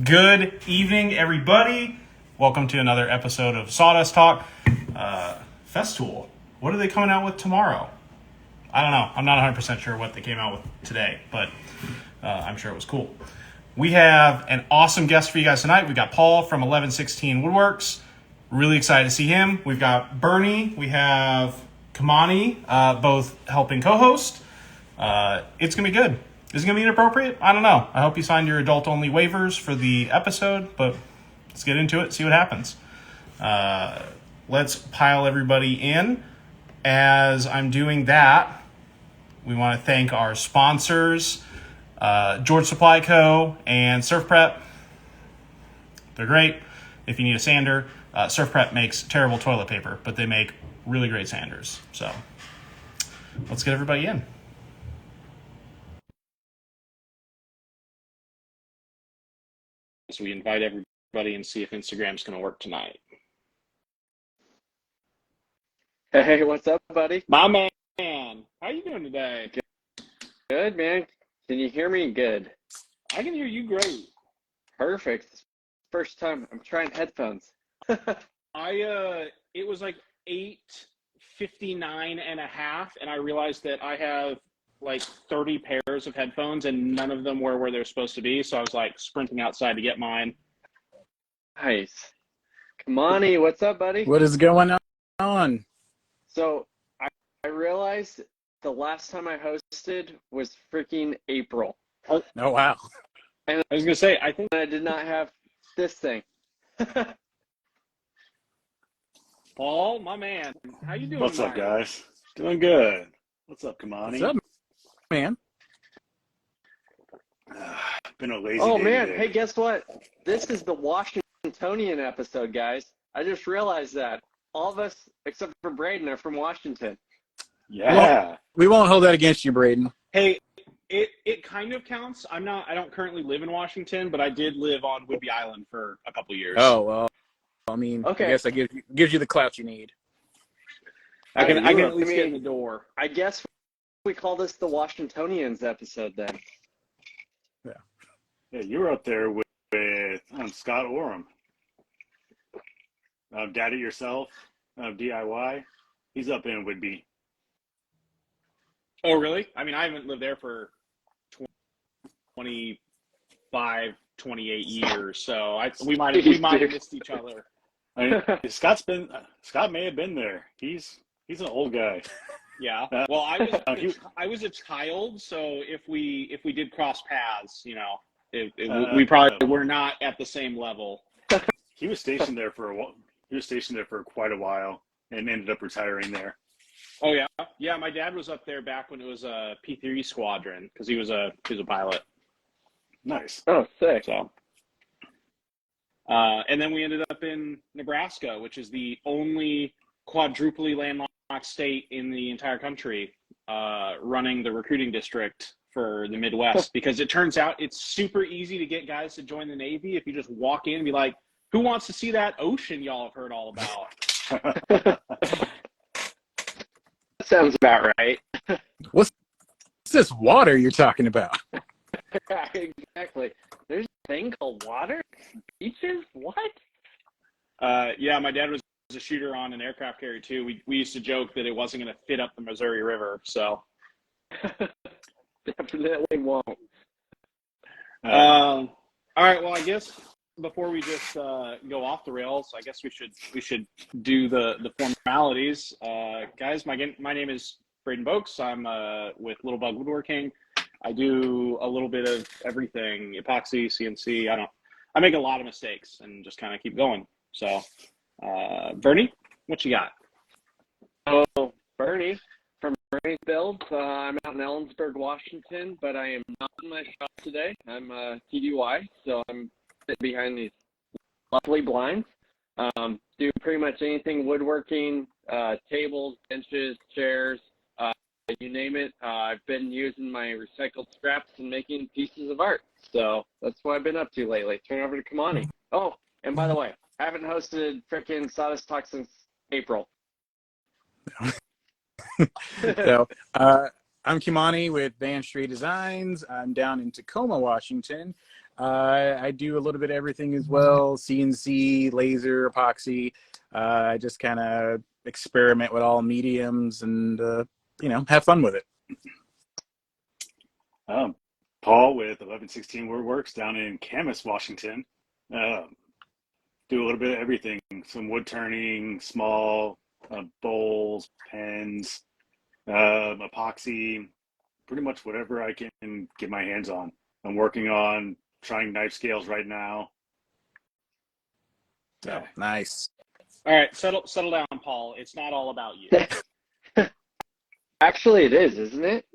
Good evening, everybody. Welcome to another episode of Sawdust Talk. Festool. What are they coming out with tomorrow? I don't know. I'm not 100% sure what they came out with today, but I'm sure it was cool. We have an awesome guest for you guys tonight. We've got Paul from 1116 Woodworks. Really excited to see him. We've got Bernie. We have Kamani, both helping co-host. It's going to be good. Is it going to be inappropriate? I don't know. I hope you signed your adult-only waivers for the episode, but let's get into it, see what happens. Let's pile everybody in. As I'm doing that, we want to thank our sponsors, George Supply Co. and Surf Prep. They're great. If you need a sander, Surf Prep makes terrible toilet paper, but they make really great sanders. So let's get everybody in. So we invite everybody and see if Instagram's going to work tonight. Hey, what's up, buddy? My man, how you doing today? Good, man. Can you hear me good? I can hear you great. Perfect. First time I'm trying headphones. It was like 8:59 and a half, and I realized that I have like 30 pairs of headphones and none of them were where they're supposed to be, so I was like sprinting outside to get mine. Nice. Kamani, what's up, buddy? What is going on? So I realized the last time I hosted was freaking April. Oh, wow. And I was going to say, I think I did not have this thing. Paul, my man, how you doing? What's up, guys? Doing good. What's up, Kamani? What's up, man? Been a lazy Oh, day man. today. Hey, guess what? This is the Washingtonian episode, guys. I just realized that. All of us, except for Braden, are from Washington. Yeah. We won't hold that against you, Braden. Hey, it kind of counts. I don't currently live in Washington, but I did live on Whidbey Island for a couple years. Oh, well, I mean, Okay. I guess that gives you the clout you need. I can at least I mean, get in the door. I guess we call this the Washingtonians episode then. Yeah, you were up there with Scott Oram. Dad It Yourself, DIY. He's up in Woodby. Oh, really? I mean, I haven't lived there for 25, 28 years, so we might have missed each other. I mean, Scott may have been there. He's an old guy. Yeah. Well, I was a child, so if we did cross paths, you know, we probably were not at the same level. He was stationed there for a while. He was stationed there for quite a while and ended up retiring there. Oh yeah, yeah. My dad was up there back when it was a P3 squadron because he was a pilot. Nice. Oh, sick. So, and then we ended up in Nebraska, which is the only quadruply landlocked state in the entire country, running the recruiting district for the Midwest. Because it turns out it's super easy to get guys to join the Navy if you just walk in and be like, "Who wants to see that ocean y'all have heard all about?" Sounds about right. What's this water you're talking about? Exactly. There's a thing called water? Beaches? What? Yeah, my dad was a shooter on an aircraft carrier too. We used to joke that it wasn't going to fit up the Missouri River. So Definitely won't. all right. Well, I guess before we just go off the rails, I guess we should do the formalities. Guys, my name is Braden Boakes. I'm with Little Bug Woodworking. I do a little bit of everything: epoxy, CNC. I make a lot of mistakes and just kind of keep going. So, Bernie, what you got? Oh, Bernie from Bernie Builds. I'm out in Ellensburg, Washington, but I am not in my shop today. I'm TDY, so I'm sitting behind these lovely blinds. Do pretty much anything woodworking, tables, benches, chairs, you name it. I've been using my recycled scraps and making pieces of art. So that's what I've been up to lately. Turn over to Kamani. Oh, and by the way, I haven't hosted frickin' Sawdust Talk since April. So, I'm Kimani with Van Street Designs. I'm down in Tacoma, Washington. I do a little bit of everything as well. CNC, laser, epoxy. I just kind of experiment with all mediums and, have fun with it. Paul with 1116 Woodworks down in Camas, Washington. Do a little bit of everything. Some wood turning, small bowls, pens, epoxy, pretty much whatever I can get my hands on. I'm working on trying knife scales right now. So, nice. All right, settle down, Paul. It's not all about you. Actually, it is, isn't it?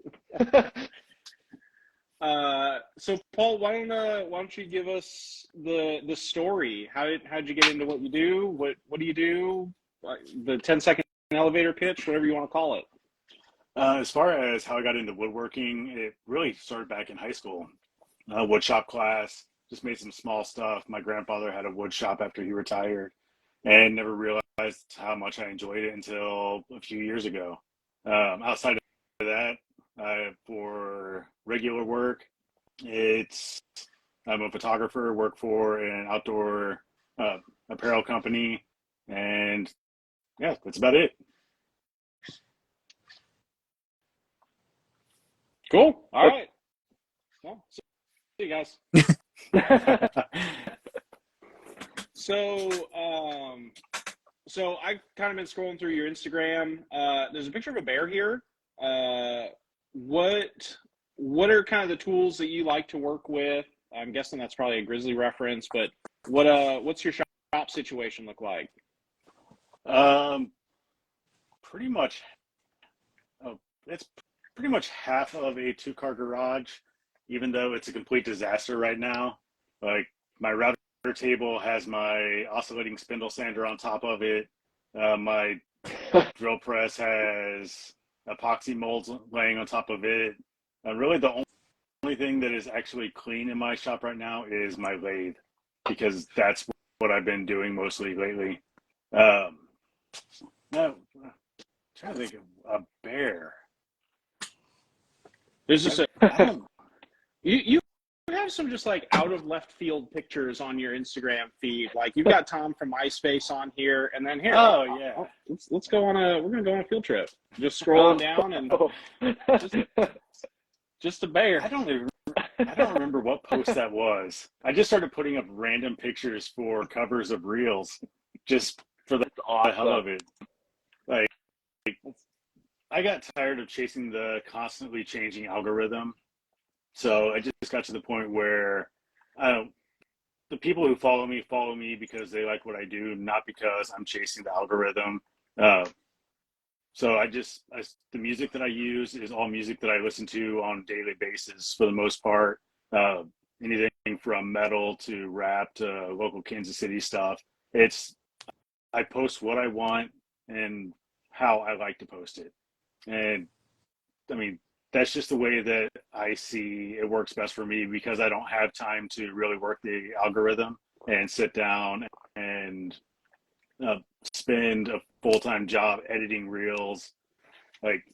So Paul, why don't you give us the story? How'd you get into what you do? What do you do? The 10-second elevator pitch, whatever you want to call it. As far as how I got into woodworking, it really started back in high school. Wood shop class, just made some small stuff. My grandfather had a wood shop after he retired, and never realized how much I enjoyed it until a few years ago. Outside of that, for regular work, I'm a photographer, work for an outdoor apparel company, and yeah, that's about it. Cool. All right. Well, see you guys. So I've kind of been scrolling through your Instagram. There's a picture of a bear here. What are kind of the tools that you like to work with? I'm guessing that's probably a grizzly reference, but what's your shop situation look like? Pretty much. It's pretty much half of a 2-car garage, even though it's a complete disaster right now. Like, my router table has my oscillating spindle sander on top of it. My drill press has epoxy molds laying on top of it. Really, the only thing that is actually clean in my shop right now is my lathe, because that's what I've been doing mostly lately. No, I'm trying to think of a bear. There's just you have some just like out of left field pictures on your Instagram feed. Like, you've got Tom from MySpace on here, and then here. Oh yeah. Let's go on we're gonna go on a field trip. Just scrolling down and just a bear. I don't remember what post that was. I just started putting up random pictures for covers of reels, just for the hell of it. Like, I got tired of chasing the constantly changing algorithm. So I just got to the point where the people who follow me because they like what I do, not because I'm chasing the algorithm. So the music that I use is all music that I listen to on a daily basis for the most part. Anything from metal to rap to local Kansas City stuff. I post what I want and how I like to post it. And I mean, that's just the way that I see it works best for me, because I don't have time to really work the algorithm and sit down and spend a full-time job editing reels. Like,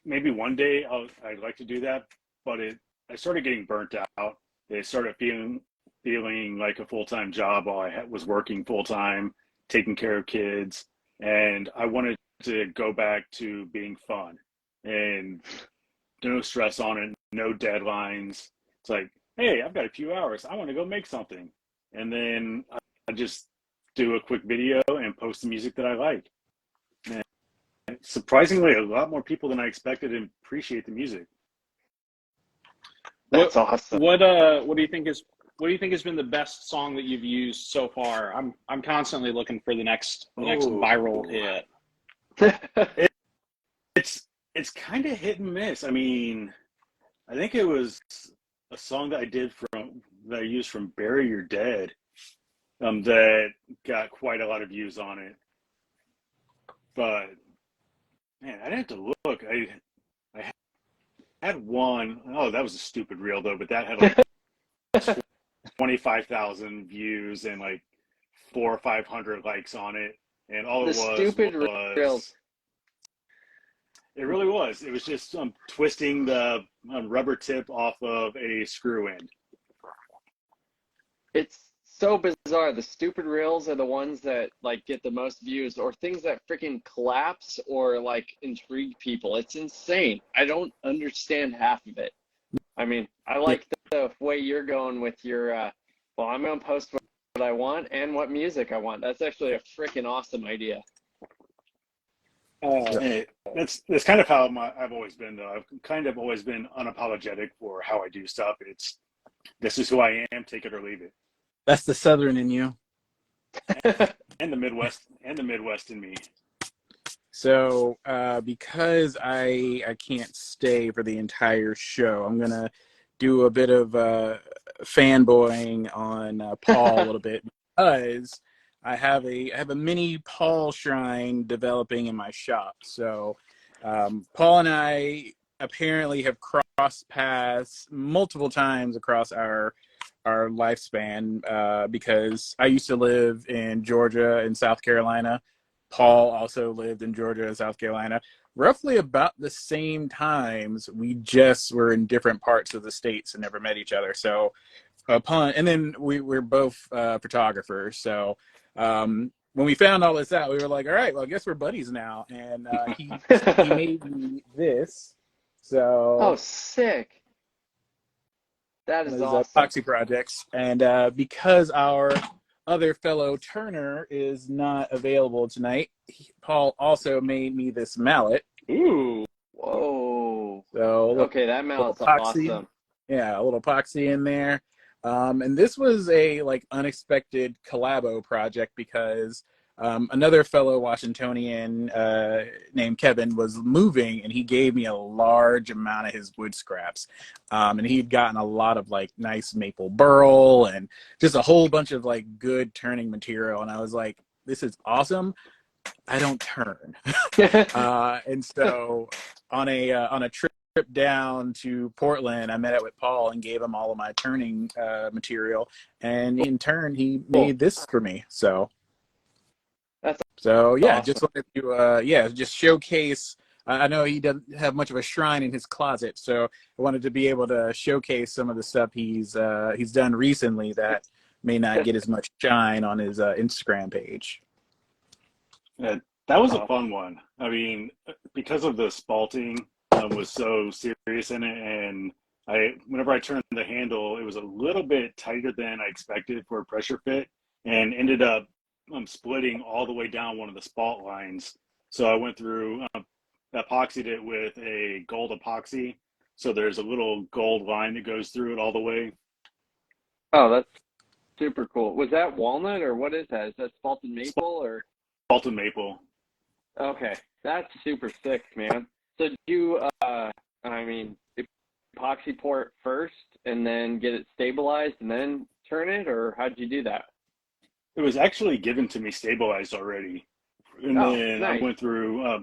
maybe one day I'd like to do that, but I started getting burnt out. It started feeling like a full-time job while I was working full-time, taking care of kids, and I wanted to go back to being fun and no stress on it, no deadlines. It's like, hey, I've got a few hours, I want to go make something, and then I just do a quick video and post the music that I like. And surprisingly, a lot more people than I expected appreciate the music. That's awesome. What do you think has been the best song that you've used so far? I'm constantly looking for the next viral hit. It's kind of hit and miss. I mean, I think it was a song that I used from Bury Your Dead, that got quite a lot of views on it. But man, I'd have to look. I had one. Oh, that was a stupid reel though, but that had like 25,000 views and like 400 or 500 likes on it, and all The it was stupid reels. It really was. It was just twisting the rubber tip off of a screw end. It's so bizarre. The stupid reels are the ones that like get the most views, or things that freaking collapse or like intrigue people. It's insane. I don't understand half of it. I mean, I Yeah, like the way you're going with your well, I'm gonna post what I want and what music I want. That's actually a freaking awesome idea. yeah. Hey, that's kind of how I've always been though. I've kind of always been unapologetic for how I do stuff. It's this is who I am, take it or leave it. That's the Southern in you. And the Midwest in me. So because I can't stay for the entire show, I'm gonna do a bit of fanboying on Paul a little bit because I have a mini Paul shrine developing in my shop. So Paul and I apparently have crossed paths multiple times across our lifespan because I used to live in Georgia and South Carolina. Paul also lived in Georgia and South Carolina. Roughly about the same times, we just were in different parts of the states and never met each other. So and then we're both photographers. So when we found all this out, we were like, all right, well, I guess we're buddies now. And he made me this. Oh, So sick. That is his awesome. epoxy projects. And because our other fellow Turner is not available tonight, Paul also made me this mallet. Ooh. Whoa. So Okay, that little mallet's epoxy, awesome. yeah, a little epoxy in there. And this was a like unexpected collabo project because another fellow Washingtonian named Kevin was moving, and he gave me a large amount of his wood scraps. And he'd gotten a lot of like nice maple burl and just a whole bunch of like good turning material. And I was like, this is awesome. I don't turn. And so on a trip down to Portland, I met up with Paul and gave him all of my turning material, and in turn, he Cool. made this for me. So That's yeah, awesome. just wanted to just showcase. I know he doesn't have much of a shrine in his closet, so I wanted to be able to showcase some of the stuff he's done recently that may not get as much shine on his Instagram page. Uh, that was a Awesome. fun one. I mean, because of the spalting was so serious in it, and whenever I turned the handle, it was a little bit tighter than I expected for a pressure fit, and ended up splitting all the way down one of the spalt lines. So I went through, epoxied it with a gold epoxy. So there's a little gold line that goes through it all the way. Oh, that's super cool. Was that walnut or what is that? Is that salted maple or? Spalted maple. Okay, that's super sick, man. So do you, I mean, epoxy pour it first and then get it stabilized and then turn it, or how'd you do that? It was actually given to me stabilized already. And Oh, then I nice. went through,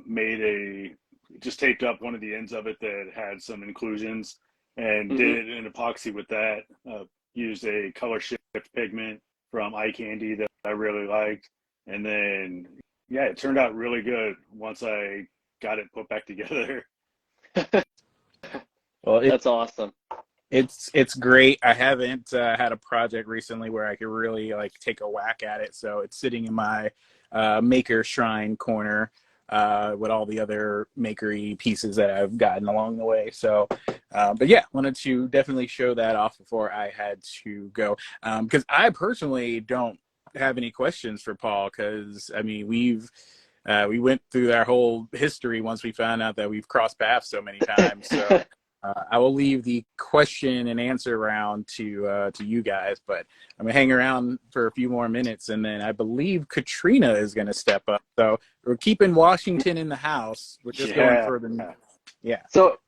just taped up one of the ends of it that had some inclusions and Mm-hmm. did an epoxy with that. Used a color shift pigment from Eye Candy that I really liked. And then, yeah, it turned out really good once I got it put back together. Well, That's awesome. it's great. I haven't had a project recently where I could really like take a whack at it, so it's sitting in my maker shrine corner with all the other makery pieces that I've gotten along the way. So, but yeah, wanted to definitely show that off before I had to go because I personally don't have any questions for Paul because I mean we went through our whole history once we found out that we've crossed paths so many times. So I will leave the question and answer round to you guys, but I'm gonna hang around for a few more minutes, and then I believe Katrina is gonna step up. So we're keeping Washington in the house. We're just going Yeah. further. Yeah, So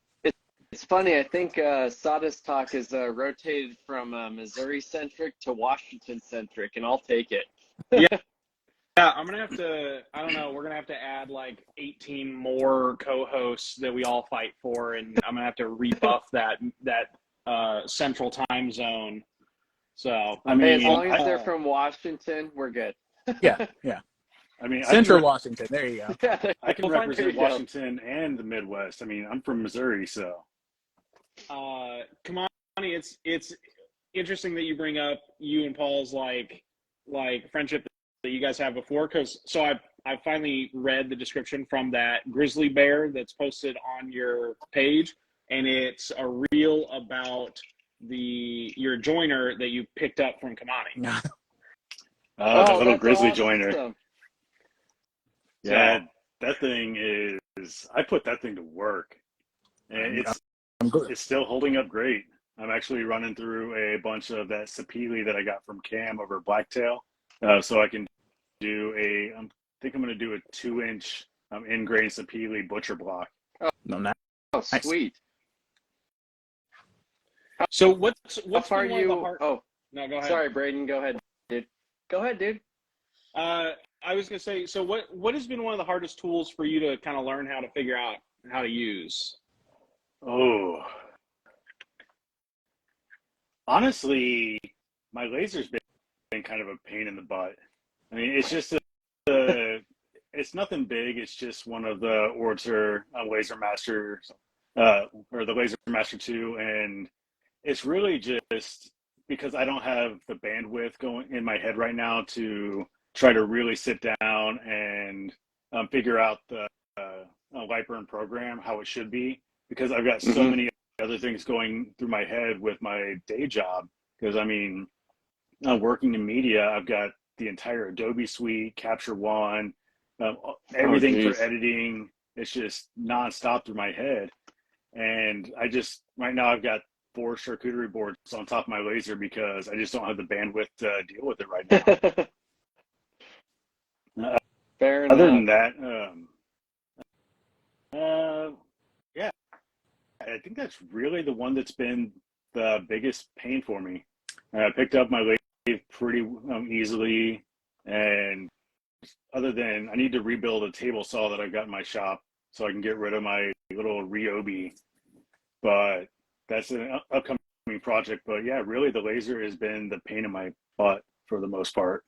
it's funny. I think Sawdust Talk is rotated from Missouri centric to Washington centric, and I'll take it. Yeah, yeah. I'm gonna have to. I don't know. We're gonna have to add like 18 more co-hosts that we all fight for, and I'm gonna have to rebuff that central time zone. So I Hey, as mean, long as they're from Washington, we're good. yeah, yeah. I mean, Central Washington. There you go. Yeah, I can we'll find. there represent you go. Washington and the Midwest. I mean, I'm from Missouri, so Come on, it's interesting that you bring up you and Paul's like friendship that you guys have before, because I finally read the description from that grizzly bear that's posted on your page, and it's a reel about your joiner that you picked up from Kamani. The little that's grizzly awesome. joiner. Yeah, that thing is. I put that thing to work, and it's still holding up great. I'm actually running through a bunch of that sapele that I got from Cam over Blacktail, so I can do I think I'm going to do a 2-inch ingrain sapele butcher block. Oh, sweet. So what's How far been one of the hard... Oh, no, go ahead. Sorry, Braden. Go ahead, dude. Go ahead, dude. I was going to say, so what has been one of the hardest tools for you to kind of learn how to figure out how to use? Oh, honestly, my laser's been kind of a pain in the butt. I mean, it's just it's nothing big. It's just one of the Orzer Laser Masters, or the Laser Master 2, and it's really just because I don't have the bandwidth going in my head right now to try to really sit down and figure out the Lightburn program, how it should be, because I've got so many other things going through my head with my day job. Because I mean, working in media, I've got the entire Adobe suite, Capture One, everything for editing. It's just nonstop through my head. And right now I've got 4 charcuterie boards on top of my laser because I just don't have the bandwidth to deal with it right now. Fair enough. Other than that, yeah, I think that's really the one that's been the biggest pain for me. I picked up my lathe pretty easily, and other than I need to rebuild a table saw that I've got in my shop so I can get rid of my little Ryobi, but that's an upcoming project. But yeah, really the laser has been the pain in my butt for the most part.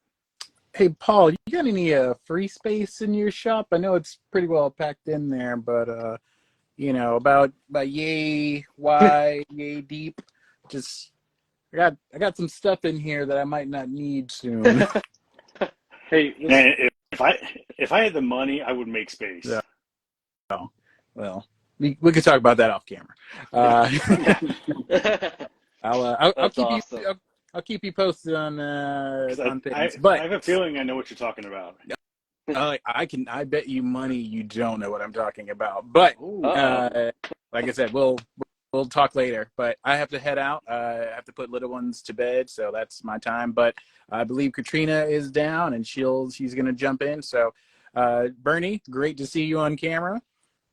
Hey, Paul, you got any free space in your shop? I know it's pretty well packed in there, but about yay wide, yay deep. Just I got some stuff in here that I might not need soon. Hey, and if I had the money, I would make space. Yeah. Oh, well, we could talk about that off camera. I'll keep you posted on things. But I have a feeling I know what you're talking about. I bet you money you don't know what I'm talking about. But like I said, we'll talk later. But I have to head out. I have to put little ones to bed, so that's my time. But I believe Katrina is down, and she's going to jump in. So, Bernie, great to see you on camera.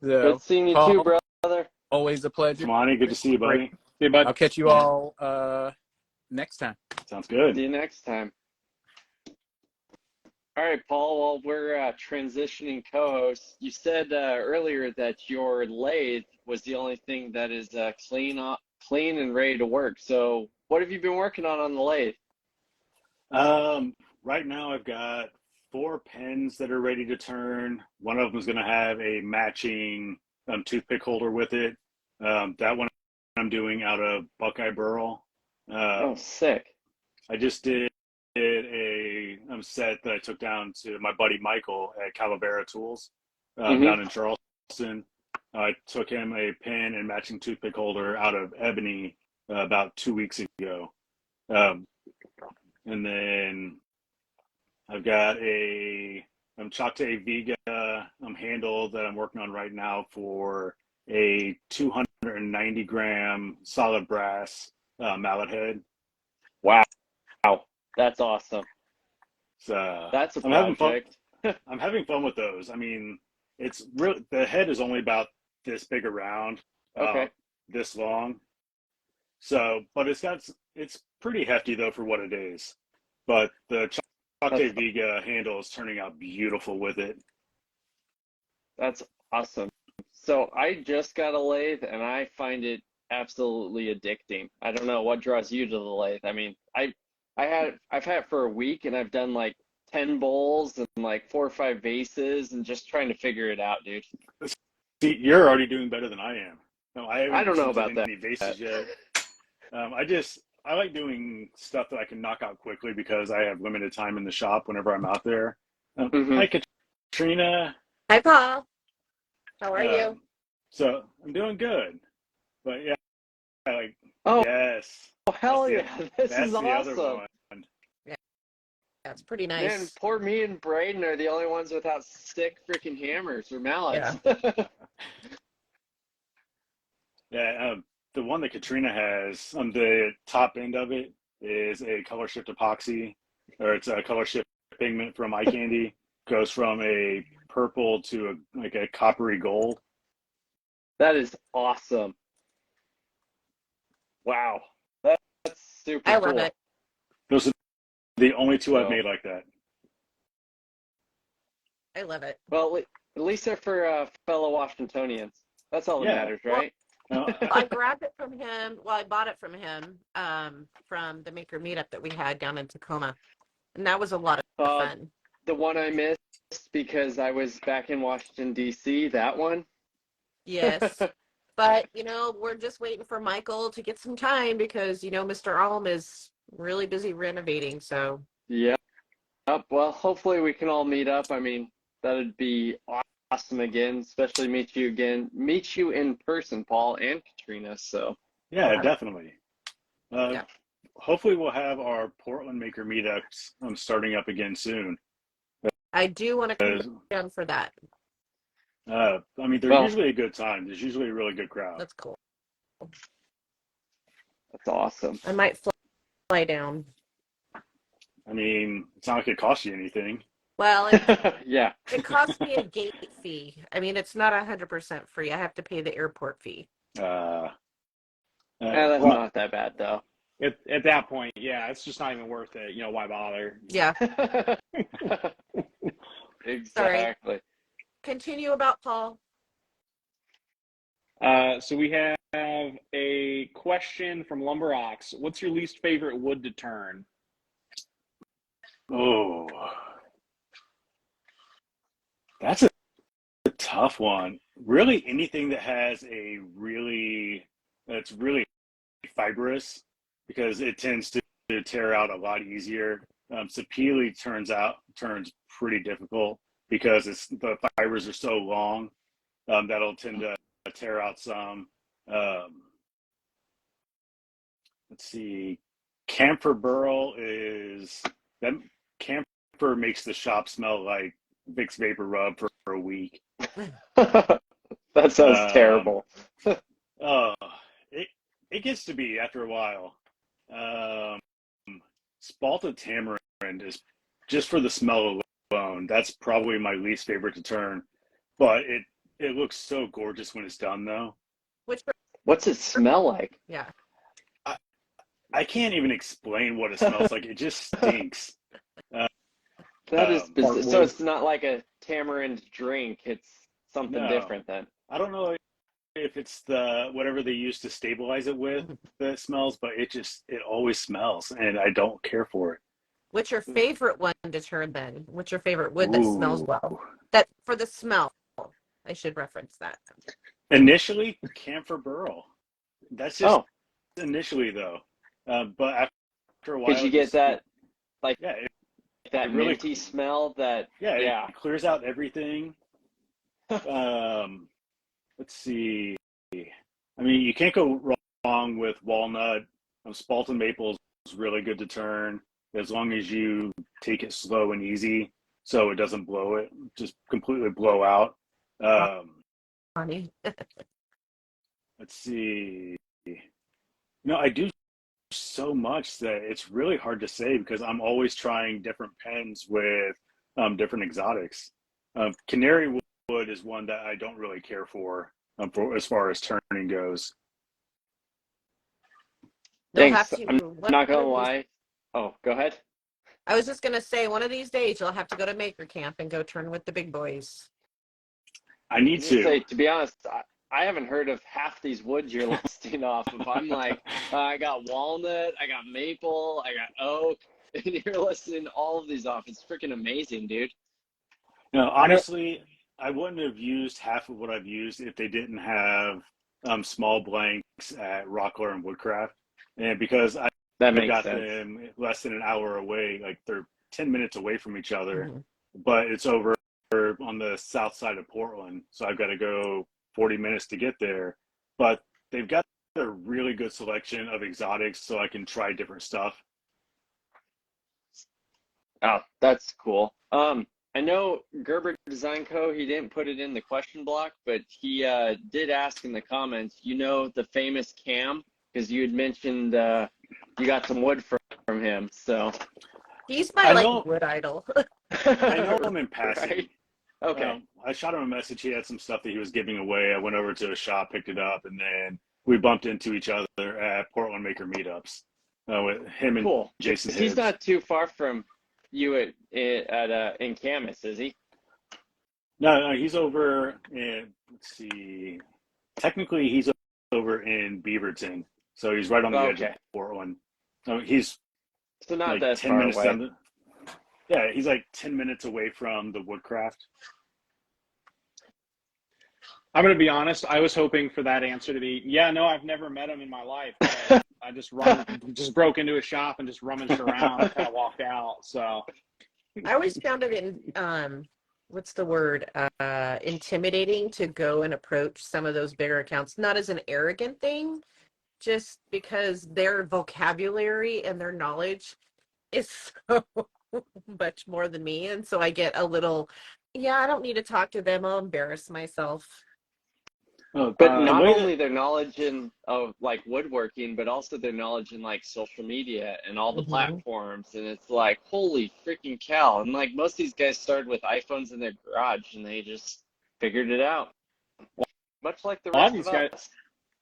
Good seeing you too, brother. Always a pleasure. Monty, good to see you, buddy. Hey, bud. I'll catch you all next time. Sounds good. See you next time. All right, Paul, while we're transitioning co-hosts, you said earlier that your lathe was the only thing that is clean and ready to work. So what have you been working on the lathe? Right now I've got 4 pens that are ready to turn. One of them is going to have a matching toothpick holder with it. That one I'm doing out of Buckeye Burl. Sick. I just did a set that I took down to my buddy Michael at Calavera Tools down in Charleston. I took him a pen and matching toothpick holder out of Ebony about 2 weeks ago. And then I've got a Chate Viga handle that I'm working on right now for a 290 gram solid brass mallet head. Wow. That's awesome. So that's a project. I'm having fun with those. I mean, it's really, the head is only about this big around, this long. So, but it's pretty hefty though for what it is. But the Chate Viga handle is turning out beautiful with it. That's awesome. So I just got a lathe and I find it absolutely addicting. I don't know what draws you to the lathe. I mean, I've had it for a week and I've done like 10 bowls and like 4 or 5 vases and just trying to figure it out, dude. See, you're already doing better than I am. No, I don't know about that. any vases yet. I like doing stuff that I can knock out quickly because I have limited time in the shop whenever I'm out there. Mm-hmm. Hi, Katrina. Hi, Paul. How are Uh, you? so I'm doing good, but yeah, like Oh, yes, that's hell the yeah. This that's is the other awesome. one. Yeah, it's pretty Man, nice. poor me and Braden are the only ones without sick freaking hammers or mallets. Yeah. Yeah, the one that Katrina has on the top end of it is a color shift epoxy, or it's a color shift pigment from eye candy. Goes from a purple to like a coppery gold. That is awesome. Wow. That's super I love cool. it. Those are the only two I've So, made like that. I love it. well, at least they're for fellow Washingtonians. That's all that Yeah. matters, Well, right? Uh, I grabbed it from him. Well, I bought it from him from the maker meetup that we had down in Tacoma. And that was a lot of Uh, fun. the one I missed because I was back in Washington, D.C., that one. Yes. But, we're just waiting for Michael to get some time because, Mr. Alm is really busy renovating. So, Yeah. Well, hopefully we can all meet up. I mean, that'd be awesome again, especially meet you in person, Paul and Katrina. So, yeah, yeah. definitely. Yeah. Hopefully we'll have our Portland Maker meetups starting up again soon. I do want to come 'Cause, down for that. I mean, they're well, usually a good time. There's usually a really good crowd. That's cool. that's awesome. I might fly down. I mean, it's not like it costs you anything. Well, Yeah. it costs me a gate fee. I mean, it's not 100% free. I have to pay the airport fee. Uh, That's Well, not that bad, though. at that point, yeah, it's just not even worth it. Why bother? Yeah. Exactly. Continue about Paul. So we have a question from Lumberox. What's your least favorite wood to turn? oh, that's a tough one. Really, anything that has that's really fibrous because it tends to tear out a lot easier. Sapele turns pretty difficult because the fibers are so long. That'll tend to tear out some. Um, let's see. Camphor burl is that camphor makes the shop smell like Vicks Vapor Rub for a week. That sounds terrible. Uh, it gets to be after a while. Um, Spalted tamarind is just for the smell alone. That's probably my least favorite to turn, but it looks so gorgeous when it's done though. What's it smell like? Yeah. I can't even explain what it smells like. It just stinks. That is bizarre. Parkwood. So it's not like a tamarind drink. It's something No. different then. I don't know if it's the whatever they use to stabilize it with that smells, but it always smells, and I don't care for it. What's your favorite one to turn then? What's your favorite wood that smells Ooh. well? That for the smell. I should reference that. Initially, camphor burl. That's just Oh, initially though. But after a while, could you get that Yeah, that it really- minty smell that yeah, it clears out everything. Let's see. I mean, you can't go wrong with walnut. Spalted maple is really good to turn as long as you take it slow and easy, so it doesn't just completely blow out. Funny. Let's see. I do so much that it's really hard to say because I'm always trying different pens with different exotics. Canary wood is one that I don't really care for as far as turning goes. You'll thanks. have to. I'm one not gonna of these- lie. Oh, go ahead. I was just gonna say, one of these days you'll have to go to Maker Camp and go turn with the big boys. I need Just to. say, to be honest, I haven't heard of half these woods you're listing off of. I'm like, I got walnut, I got maple, I got oak, and you're listing all of these off. It's freaking amazing, dude. Honestly, I wouldn't have used half of what I've used if they didn't have small blanks at Rockler and Woodcraft, and because That I've makes got sense. them less than an hour away. Like they're 10 minutes away from each other, Mhm. but it's over on the south side of Portland. So I've got to go 40 minutes to get there. But they've got a really good selection of exotics so I can try different stuff. Oh, that's cool. I know Gerber Design Co. He didn't put it in the question block, but he did ask in the comments. You know the famous Cam, because you had mentioned you got some wood from him. So He's my I like know, wood idol. I know him in passing. Right? Okay. I shot him a message. He had some stuff that he was giving away. I went over to a shop, picked it up, and then we bumped into each other at Portland Maker meetups with him and Cool. Jason He's Hibbs. not too far from you at in Camas, is he? No, he's over in, let's see, technically he's over in Beaverton. So he's right on the edge of Okay. Portland. He's So not like that 10 far minutes away. down yeah, he's like 10 minutes away from the Woodcraft. I'm going to be honest. I was hoping for that answer to be, yeah, no, I've never met him in my life. But I just broke into a shop and just rummaged around and kind of walked out. So I always found it in what's the word? Intimidating to go and approach some of those bigger accounts, not as an arrogant thing, just because their vocabulary and their knowledge is so much more than me. And so I get a little, yeah, I don't need to talk to them. I'll embarrass myself. But The not way only their knowledge in of like woodworking, but also their knowledge in like social media and all the Mhm. platforms. And it's like, holy freaking cow. And like most of these guys started with iPhones in their garage and they just figured it out. Much like the a lot of rest these of guys, us.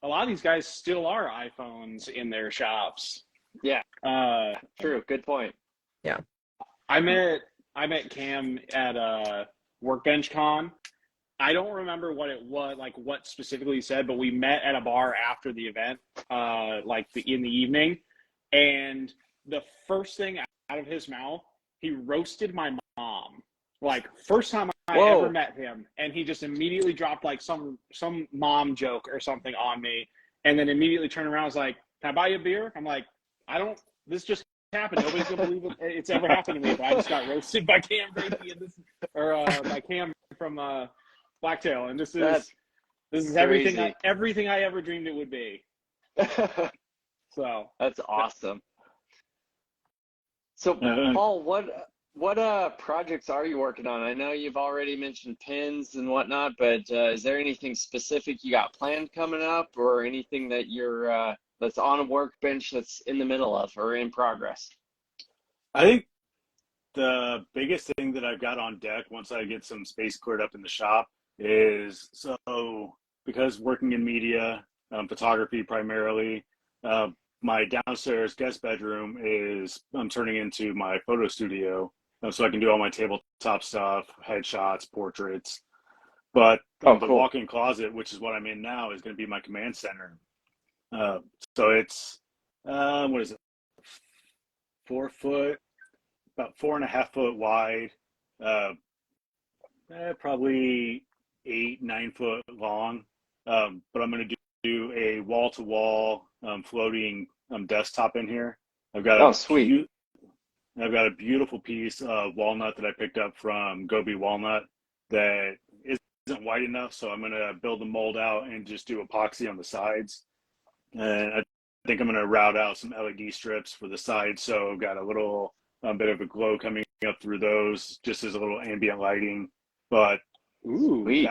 a lot of these guys still are iPhones in their shops. Yeah, Uh, true. Good point. I met Cam at Workbench Con. I don't remember what it was, like what specifically he said, but we met at a bar after the event, in the evening. And the first thing out of his mouth, he roasted my mom. Like first time I Whoa. ever met him, and he just immediately dropped like some mom joke or something on me, and then immediately turned around and was like, "Can I buy you a beer?" I'm like, "I don't. This just happened. Nobody's gonna believe it's ever happened to me." But I just got roasted by Cam Brady by Cam from Blacktail, and this is Crazy. everything I ever dreamed it would be. So That's awesome. So Paul, what projects are you working on? I know you've already mentioned pins and whatnot, but is there anything specific you got planned coming up, or anything that you're that's on a workbench that's in the middle of or in progress? I think the biggest thing that I've got on deck once I get some space cleared up in the shop is because working in media, photography primarily, my downstairs guest bedroom is I'm turning into my photo studio, so I can do all my tabletop stuff, headshots, portraits. But the Cool. walk-in closet, which is what I'm in now, is going to be my command center. So it's what is it? 4 foot, about 4.5 foot wide, probably 8-9 foot long. But I'm going to do a wall-to-wall floating desktop in here. I've got sweet. I've got a beautiful piece of walnut that I picked up from Gobi Walnut that isn't wide enough, so I'm going to build the mold out and just do epoxy on the sides. And I think I'm going to route out some LED strips for the sides, so I've got a little bit of a glow coming up through those, just as a little ambient lighting. But Sweet.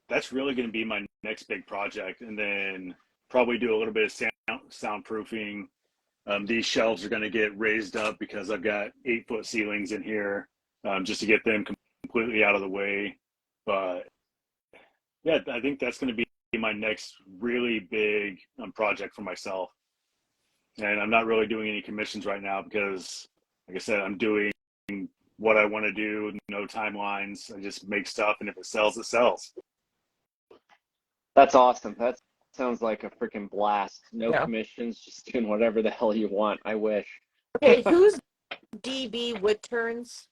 that's really going to be my next big project, and then probably do a little bit of soundproofing. These shelves are going to get raised up because I've got 8-foot ceilings in here, just to get them completely out of the way. But yeah, I think that's going to be my next really big project for myself. And I'm not really doing any commissions right now because, like I said, I'm doing what I want to do, no timelines. I just make stuff, and if it sells, it sells. That's awesome. That sounds like a freaking blast. No Yeah. commissions, just doing whatever the hell you want. I wish. Okay, who's DB Wood Turns?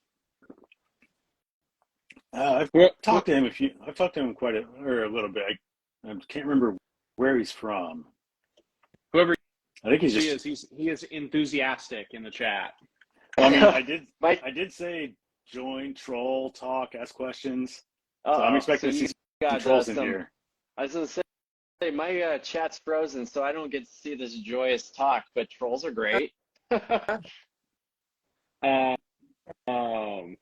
I've talked to him I've talked to him a little bit. I can't remember where he's from. whoever I think he's He just. is. He is enthusiastic in the chat. Well, I mean, Mike, I did say join, troll, talk, ask questions. So uh-oh. I'm expecting So to see you some got trolls in some. here. I was gonna say my chat's frozen, so I don't get to see this joyous talk. But trolls are great. Uh, um,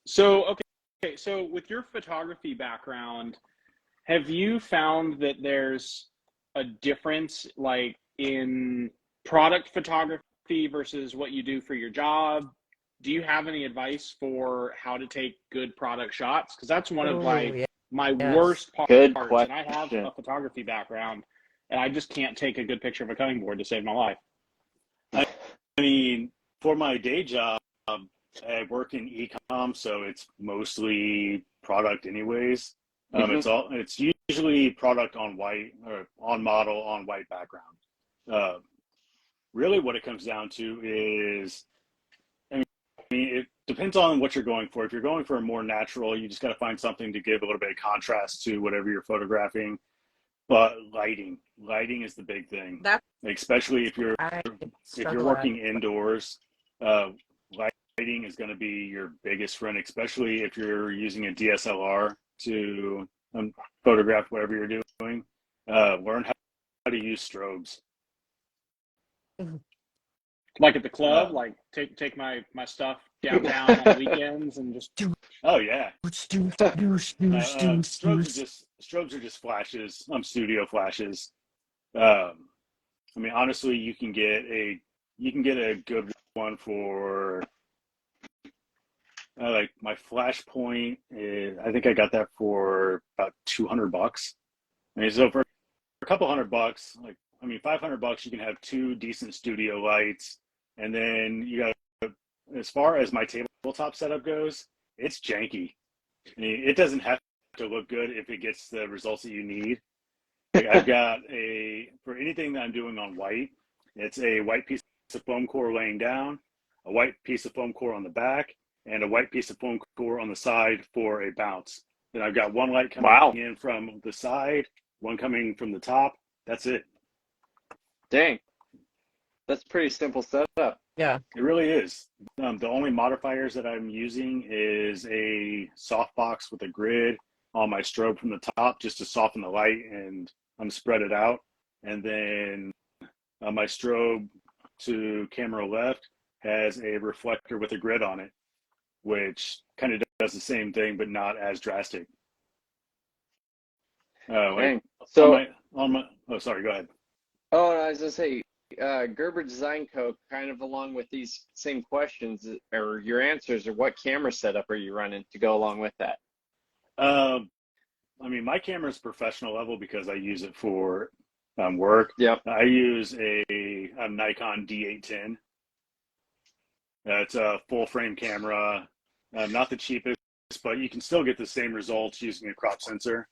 so okay. So with your photography background, have you found that there's a difference, like in product photography versus what you do for your job? Do you have any advice for how to take good product shots? Because that's one of my Yes. worst Good parts, and I have question. a photography background, and I just can't take a good picture of a cutting board to save my life. I mean, for my day job, I work in e-com, so it's mostly product anyways. It's usually product on white or on model on white background. Really what it comes down to is, I mean, it depends on what you're going for. If you're going for a more natural, you just got to find something to give a little bit of contrast to whatever you're photographing. But lighting is the big thing, That's especially if you're struggle at. working indoors. Lighting is going to be your biggest friend, especially if you're using a DSLR to photograph whatever you're doing. Learn how to use strobes. Like at the club, like take my stuff downtown on weekends and just. Oh yeah. Strobes are just flashes, studio flashes. I mean, honestly, you can get a good one for like my flash point is, I think I got that for about $200. I mean, so for a couple $100, like I mean, $500, you can have two decent studio lights, and then you got. As far as my tabletop setup goes, it's janky. I mean, it doesn't have to look good if it gets the results that you need. Like I've got for anything that I'm doing on white, it's a white piece of foam core laying down, a white piece of foam core on the back, and a white piece of foam core on the side for a bounce. Then I've got one light coming in from the side, one coming from the top. That's it. Dang, that's pretty simple setup. Yeah. It really is. The only modifiers that I'm using is a softbox with a grid on my strobe from the top just to soften the light and spread it out. And then my strobe to camera left has a reflector with a grid on it, which kind of does the same thing, but not as drastic. Dang. Oh, sorry, go ahead. Oh, I was gonna say, Gerber Design Co. kind of along with these same questions or your answers, or what camera setup are you running to go along with that? I mean, my camera is professional level because I use it for work. Yep. I use a Nikon D810. It's a full frame camera, not the cheapest, but you can still get the same results using a crop sensor.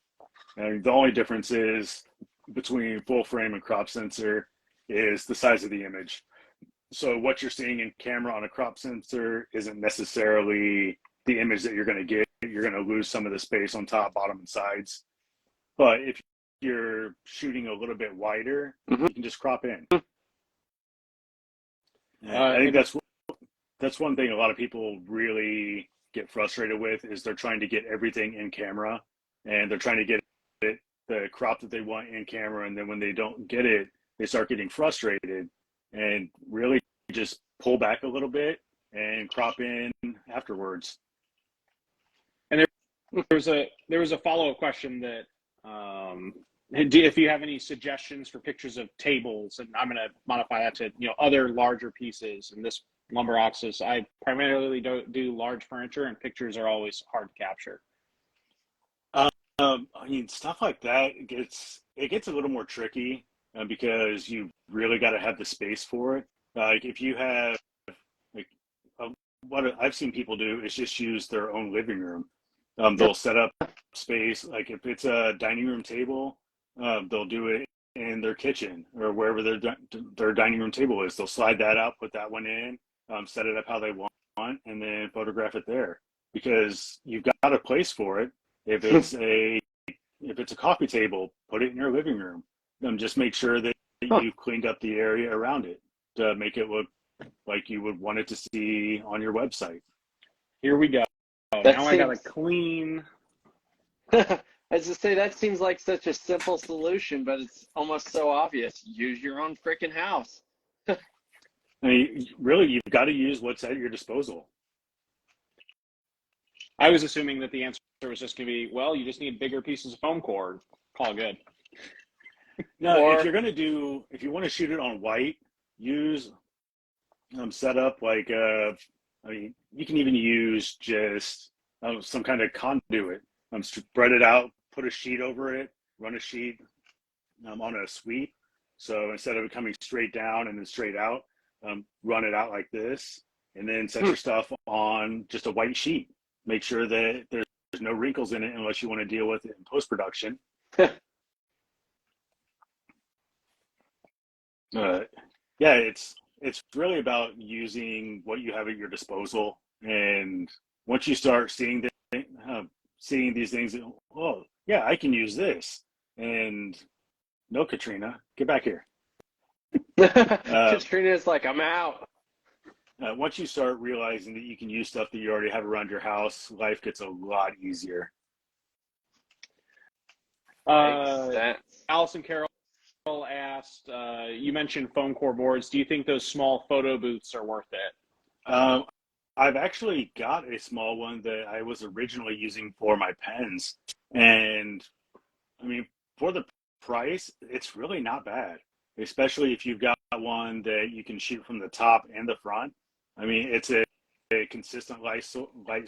And the only difference is between full frame and crop sensor is the size of the image. So what you're seeing in camera on a crop sensor isn't necessarily the image that you're going to get. You're going to lose some of the space on top, bottom, and sides. But if you're shooting a little bit wider, you can just crop in. I think that's one thing a lot of people really get frustrated with is they're trying to get everything in camera, and they're trying to get the crop that they want in camera, and then when they don't get it, they start getting frustrated, and really just pull back a little bit and crop in afterwards. And there was a follow-up question that if you have any suggestions for pictures of tables, and I'm going to modify that to other larger pieces. And this lumber axis, I primarily don't do large furniture, and pictures are always hard to capture. I mean, stuff like that it gets a little more tricky because you really got to have the space for it. Like if you have what I've seen people do is just use their own living room. They'll set up space, like if it's a dining room table, they'll do it in their kitchen or wherever their dining room table is. They'll slide that out, put that one in, set it up how they want, and then photograph it there because you've got a place for it. If it's a coffee table, put it in your living room. Just make sure that you've cleaned up the area around it to make it look like you would want it to see on your website. Here we go. Now I got to clean. As I say, that seems like such a simple solution, but it's almost so obvious. Use your own freaking house. I mean, really, you've got to use what's at your disposal. I was assuming that the answer was just going to be, well, you just need bigger pieces of foam core. Call good. No, if you want to shoot it on white, use setup like I mean, you can even use just some kind of conduit. Spread it out, put a sheet over it, run a sheet on a sweep. So instead of it coming straight down and then straight out, run it out like this, and then set your stuff on just a white sheet. Make sure that there's no wrinkles in it unless you want to deal with it in post-production. Yeah, it's really about using what you have at your disposal, and once you start seeing these things, oh yeah, I can use this. And no, Katrina, get back here. Katrina's like, I'm out. Once you start realizing that you can use stuff that you already have around your house, life gets a lot easier. Allison Carroll asked, you mentioned foam core boards. Do you think those small photo booths are worth it? I've actually got a small one that I was originally using for my pens. And I mean, for the price, it's really not bad, especially if you've got one that you can shoot from the top and the front. I mean, it's a consistent light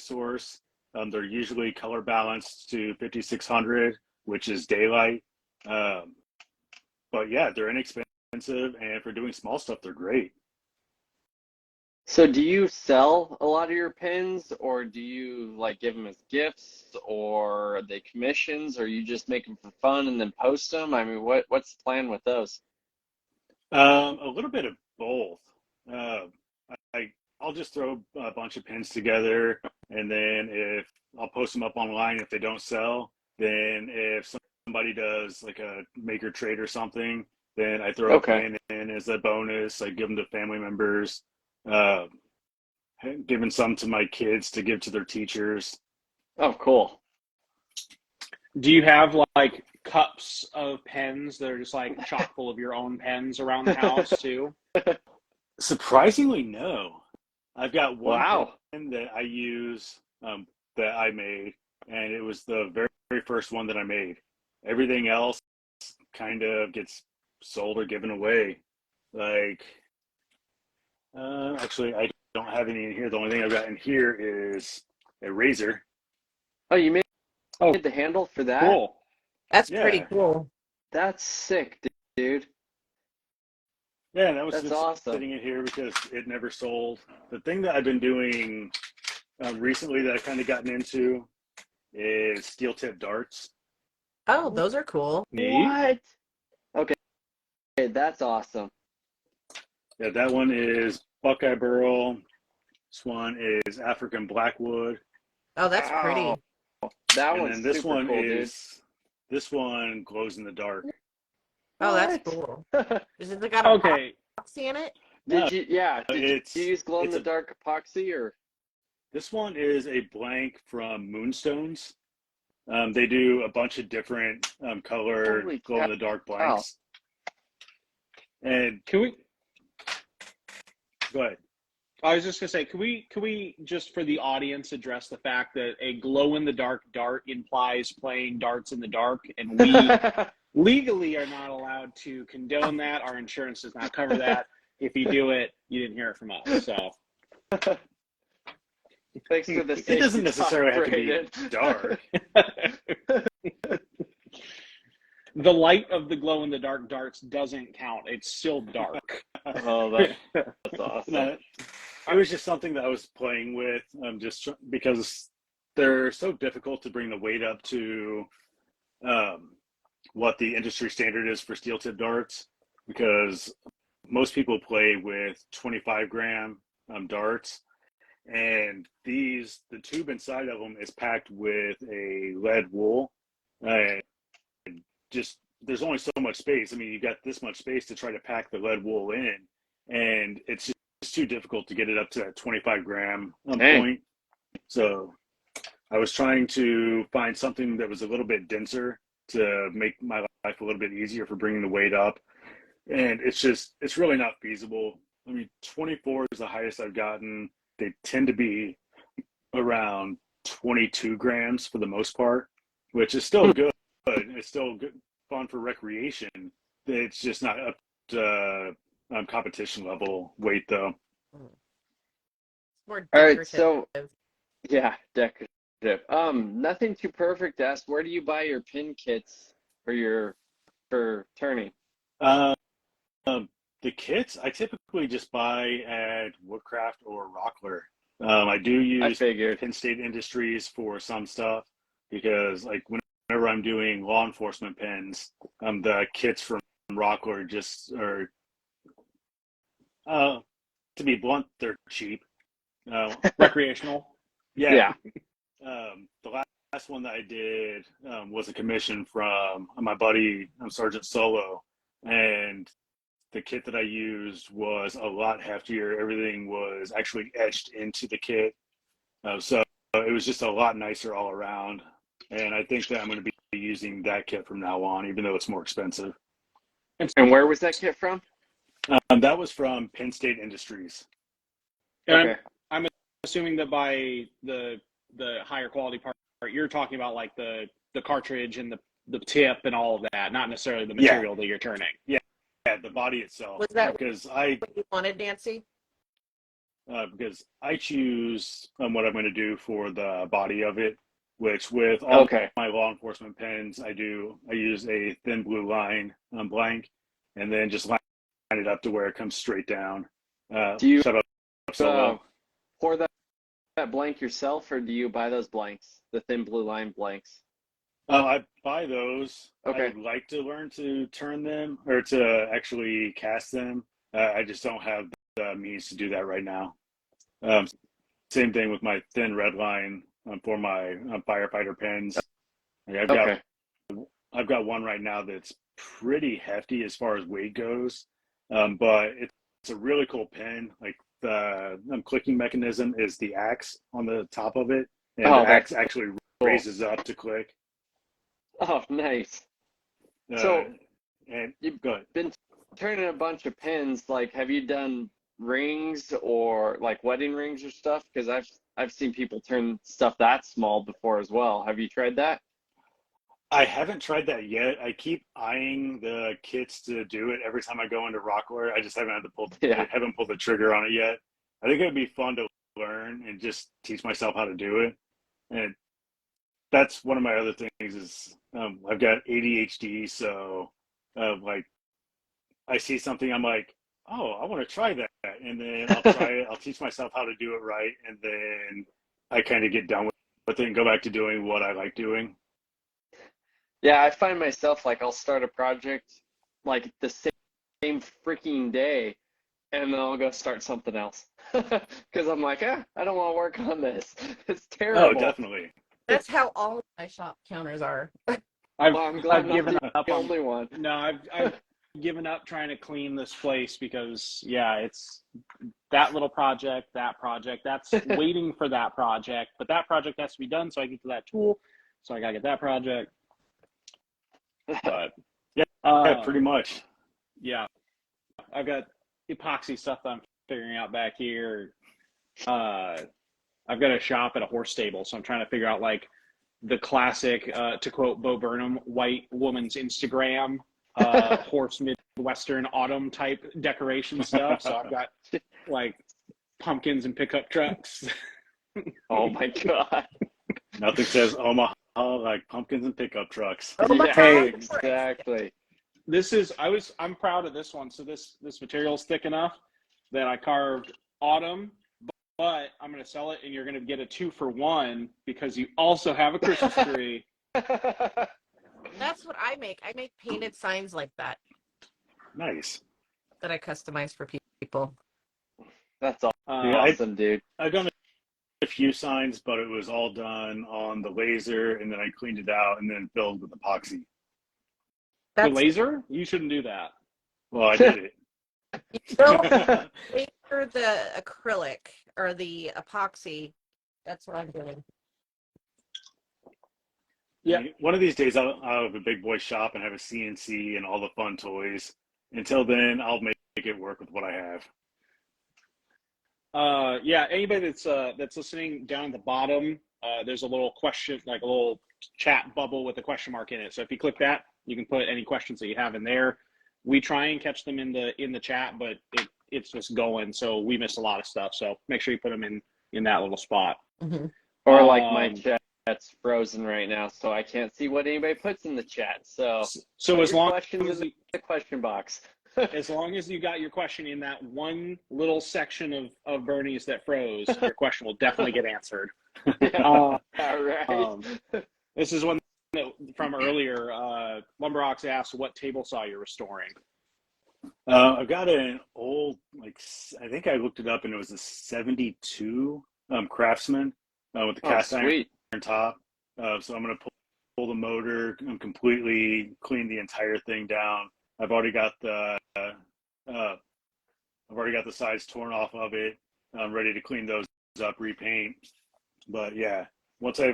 source. They're usually color balanced to 5600, which is daylight. But yeah, they're inexpensive, and for doing small stuff, they're great. So do you sell a lot of your pins, or do you like give them as gifts, or are they commissions, or you just make them for fun and then post them? I mean, what's the plan with those? A little bit of both. I'll just throw a bunch of pins together, and then if I'll post them up online, if they don't sell, then if somebody does like a maker trade or something, then I throw a pin in as a bonus. I give them to family members, giving some to my kids to give to their teachers. Oh, cool. Do you have like cups of pens that are just like chock full of your own pens around the house too? Surprisingly, no. I've got one pen that I use that I made, and it was the very, very first one that I made. Everything else kind of gets sold or given away. Like, actually, I don't have any in here. The only thing I've got in here is a razor. Oh, you made the handle for that? Cool. That's pretty cool. That's sick, dude. Yeah, and that was just awesome. sitting in here because it never sold. The thing that I've been doing recently that I've kind of gotten into is steel tip darts. Oh, those are cool. What? Okay, that's awesome. Yeah, that one is Buckeye Burl. This one is African Blackwood. Oh, that's pretty. That And one's then this super one cool, this one glows in the dark. Oh, that's cool. Is it got epoxy in it? Did you use glow in the it's dark epoxy, or? This one is a blank from Moonstones. They do a bunch of different color glow in the dark blanks. And Can we? Go ahead. I was just gonna say, can we just for the audience address the fact that a glow in the dark dart implies playing darts in the dark, and we legally are not allowed to condone that. Our insurance does not cover that. If you do it, you didn't hear it from us. So thanks for the safety. It doesn't necessarily have to be dark. The light of the glow in the dark darts doesn't count. It's still dark. Oh, that's awesome. No, it was just something that I was playing with, just because they're so difficult to bring the weight up to what the industry standard is for steel tip darts, because most people play with 25-gram darts, and the tube inside of them is packed with a lead wool, and just there's only so much space. I mean, you got this much space to try to pack the lead wool in, and it's just too difficult to get it up to that 25 gram point. So I was trying to find something that was a little bit denser to make my life a little bit easier for bringing the weight up. And it's really not feasible. I mean, 24 is the highest I've gotten. They tend to be around 22 grams for the most part, which is still good. It's still good, fun for recreation. It's just not up to competition level weight, though. More All right, decorative. so yeah, decorative. Nothing too perfect asked. Where do you buy your pin kits for turning? The kits I typically just buy at Woodcraft or Rockler. I do use Penn State Industries for some stuff because, like, whenever I'm doing law enforcement pins, the kits from Rockler just are, to be blunt, they're cheap. Recreational. Yeah. The last one that I did was a commission from my buddy Sergeant Solo, and the kit that I used was a lot heftier. Everything was actually etched into the kit, so it was just a lot nicer all around. And I think that I'm going to be using that kit from now on, even though it's more expensive. And where was that kit from? That was from Penn State Industries. And okay. I'm assuming that by the higher quality part, you're talking about like the cartridge and the tip and all of that, not necessarily the material that you're turning. Yeah, the body itself. Was that because what you wanted, Nancy? Because I choose what I'm going to do for the body of it, which with all my law enforcement pens, I use a thin blue line blank, and then just line it up to where it comes straight down. Do you pour that blank yourself, or do you buy those blanks, the thin blue line blanks? I buy those. Okay. I'd like to learn to turn them or to actually cast them. I just don't have the means to do that right now. Same thing with my thin red line for my firefighter pens. I've got one right now that's pretty hefty as far as weight goes, but it's a really cool pen. Like the clicking mechanism is the axe on the top of it, and the axe actually raises up to click. Oh, nice. So, and you've been turning a bunch of pins. Like, have you done rings or like wedding rings or stuff? Because I've seen people turn stuff that small before as well. Have you tried that? I haven't tried that yet. I keep eyeing the kits to do it every time I go into Rockler. I just haven't had to haven't pulled the trigger on it yet. I think it would be fun to learn and just teach myself how to do it. And that's one of my other things is I've got ADHD, so like I see something, I'm like, oh, I want to try that, and then I'll try it. I'll teach myself how to do it right, and then I kind of get done with it and go back to doing what I like doing. Yeah, I find myself like I'll start a project like the same freaking day, and then I'll go start something else because I'm like, I don't want to work on this. It's terrible. Oh, definitely. That's how all of my shop counters are. I'm glad I'm given up the only one. No, I've given up trying to clean this place because it's that little project, that's waiting for that project, but that project has to be done so I get to that tool, so I gotta get that project. But pretty much. Yeah, I've got epoxy stuff that I'm figuring out back here. I've got a shop at a horse stable, so I'm trying to figure out like the classic, to quote Bo Burnham, white woman's Instagram, horse Midwestern autumn type decoration stuff. So I've got like pumpkins and pickup trucks. Oh my God. Nothing says Omaha like pumpkins and pickup trucks. Hey, exactly. I'm proud of this one. So this material is thick enough that I carved autumn, but I'm going to sell it and you're going to get a 2-for-1 because you also have a Christmas tree. That's what I make. I make painted signs like that. Nice. That I customize for people. That's awesome, dude. I've done a few signs, but it was all done on the laser, and then I cleaned it out and then filled with epoxy. The That's laser? You shouldn't do that. Well, I did it. no laser the acrylic or the epoxy. That's what I'm doing. Yeah. One of these days, I'll have a big boy shop and have a CNC and all the fun toys. Until then, I'll make it work with what I have. Yeah, anybody that's listening, down at the bottom, there's a little question, like a little chat bubble with a question mark in it. So if you click that, you can put any questions that you have in there. We try and catch them in the chat, but it's just going, so we miss a lot of stuff. So make sure you put them in that little spot. Mm-hmm. Or like my chat's frozen right now, so I can't see what anybody puts in the chat. So as long questions as in the question box. as long as you got your question in that one little section of Bernie's that froze, your question will definitely get answered. All right. This is one from earlier. Lumberox asked what table saw you're restoring. I've got an old, I think I looked it up, and it was a 72 Craftsman with the cast iron top. So I'm going to pull the motor and completely clean the entire thing down. I've already got the sides torn off of it. I'm ready to clean those up, repaint. But yeah, once I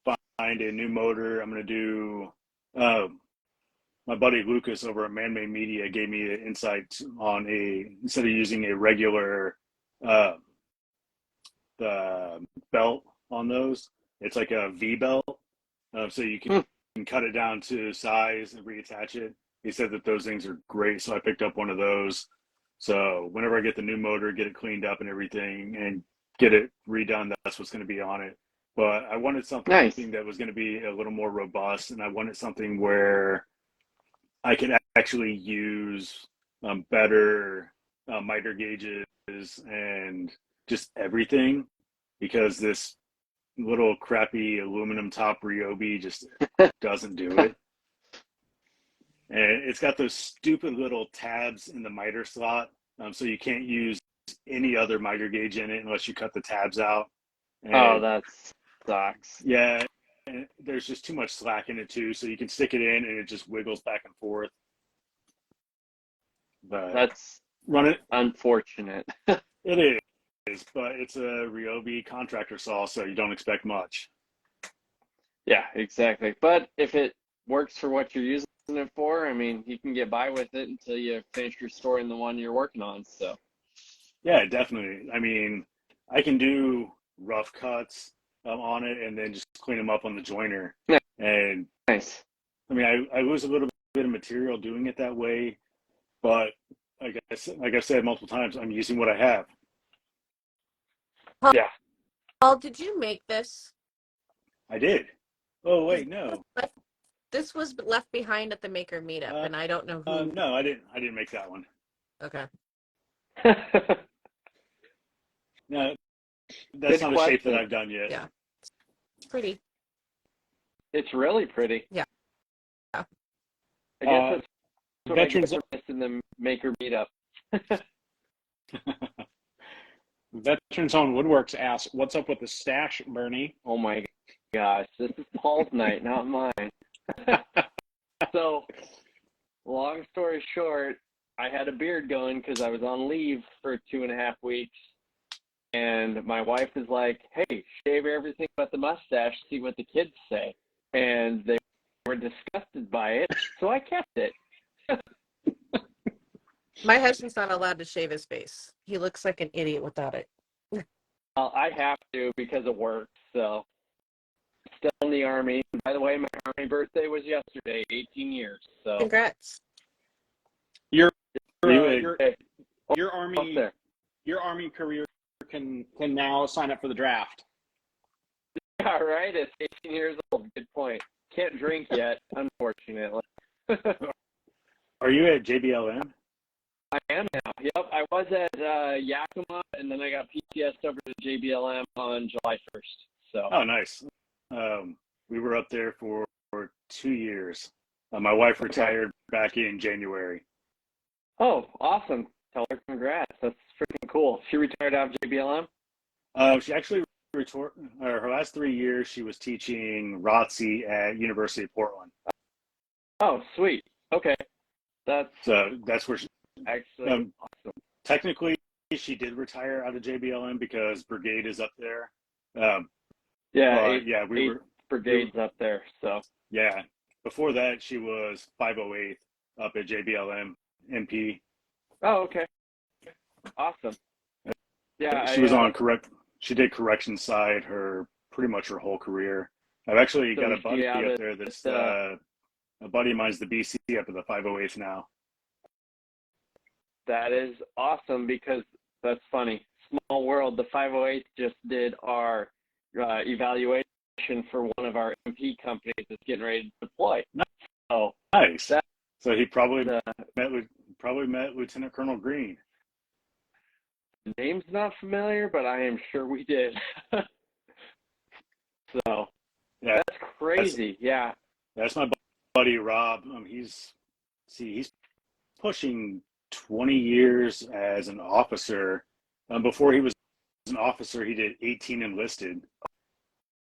find a new motor, I'm going to do. My buddy Lucas over at Man Made Media gave me an insight on instead of using a regular the belt on those, it's like a V belt, so you can cut it down to size and reattach it. He said that those things are great, so I picked up one of those. So whenever I get the new motor, get it cleaned up and everything, and get it redone, that's what's going to be on it. But I wanted something that was going to be a little more robust, and I wanted something where I could actually use better miter gauges and just everything, because this little crappy aluminum top Ryobi just doesn't do it. And it's got those stupid little tabs in the miter slot, so you can't use any other miter gauge in it unless you cut the tabs out. And that sucks. yeah, and there's just too much slack in it too, so you can stick it in and it just wiggles back and forth. But That's unfortunate. It is, but it's a Ryobi contractor saw, so you don't expect much. Yeah, exactly. But if it works for what you're using it for, I mean, you can get by with it until you finish restoring the one you're working on. So yeah, definitely. I mean, I can do rough cuts on it and then just clean them up on the joiner. Yeah. And nice. I mean, I lose a little bit of material doing it that way, but like I said multiple times, I'm using what I have. Yeah. Paul, did you make this? I did. Oh wait, no. This was left behind at the maker meetup, and I don't know who. No, I didn't make that one. Okay. No, that's not a shape that I've done yet. Yeah, it's pretty. It's really pretty. Yeah. I guess that's what Veterans I guess in the maker meetup. Veterans Own Woodworks asks, "What's up with the stash, Bernie?" Oh my gosh, this is Paul's night, not mine. So, long story short, I had a beard going because I was on leave for 2.5 weeks, and my wife was like, "Hey, shave everything but the mustache, see what the kids say," and they were disgusted by it, so I kept it. My husband's not allowed to shave his face. He looks like an idiot without it. Well, I have to because it works. So, still in the Army. By the way, my Army birthday was yesterday, 18 years. So, Congrats. Your Up Army there. your Army career can now sign up for the draft. All right, it's 18 years old. Good point. Can't drink yet, unfortunately. Are you at JBLM? I am now. Yep, I was at Yakima, and then I got PTS over to JBLM on July 1st. So. Oh, nice. We were up there for 2 years. My wife retired back in January. Oh, awesome. Tell her congrats. That's freaking cool. She retired out of JBLM? She actually her last 3 years, she was teaching ROTC at University of Portland. Oh, sweet. Okay, that's So that's where she, actually awesome. technically she did retire out of JBLM because Brigade is up there. Um, Yeah, but eight yeah, eight brigades up there. So yeah. Before that, she was 508 up at JBLM MP. oh, okay, awesome. Yeah, She was on correct. She did correction side pretty much her whole career. I've actually so got a is she buddy out up at there that's the a buddy of mine's the BC up at the 508th now. that is awesome because that's funny. Small world. The 508 just did our evaluation for one of our MP companies that's getting ready to deploy. So Nice. that So he probably the met Lieutenant Colonel Green. name's not familiar, but I am sure we did. So Yeah, that's crazy. Yeah. that's my buddy Rob. He's pushing 20 years as an officer. Before he was an officer, he did 18 enlisted.